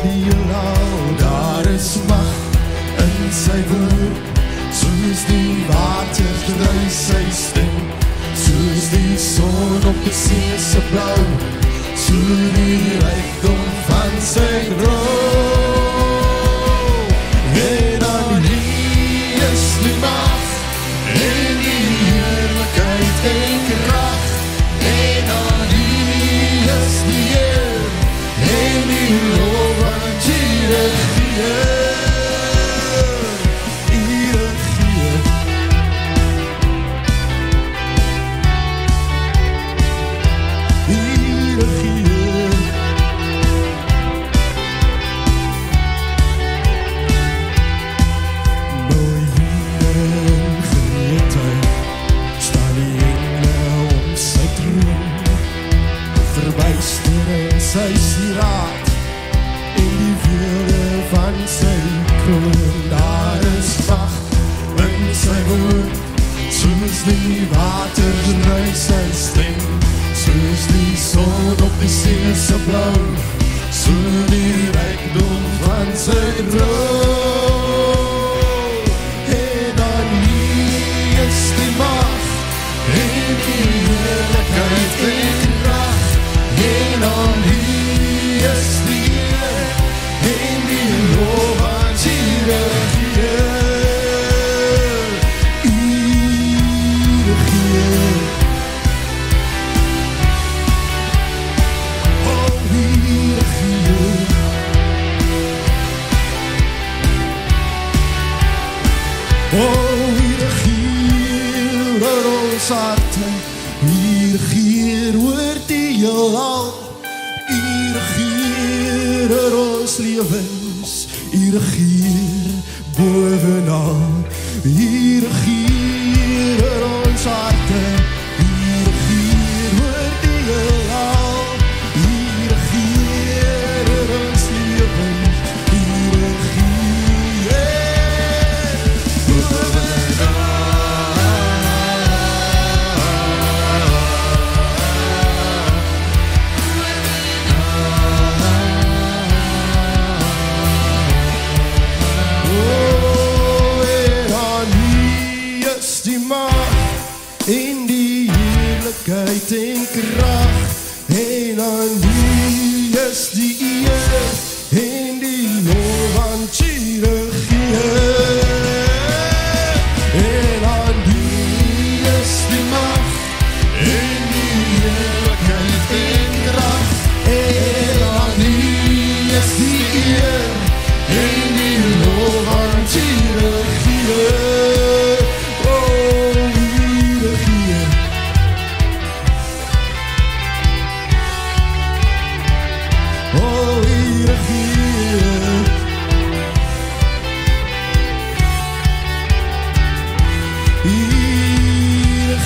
die heelal. Daar is mag in sy woord, soos die water druis sy stem, soos die son op die see se blauw, so die rijkdom van sy droom. En aan die is die mag, en die heerlijkheid en kracht, en aan die is die eer, en die lof aan die regeer. Sy sieraad en die weelde van sy kroon. Daar is mag in sy woord, soos die water druis sy stem, soos die son op die see se blauw, so die rijkdom van sy droom. En aan wie is die mag en die heerlijkheid en kracht, en aan wie is die eer, en die lof aan die regeer. U regeer. Oh, u regeer. Oh, u regeer oor ons harte, u regeer oor die heelal. Oor ons lewens, u regeer bovenal, u regeer oor ons harte, u regeer oor die heelal, u regeer oor ons lewens, u regeer bovenal. In die heerlijkheid en kracht, en aan wie is die eer, en die lof aan die regeer. En aan wie is die macht, en die heerlijkheid en kracht, en aan wie is die eer, en die lof aan die regeer. Hier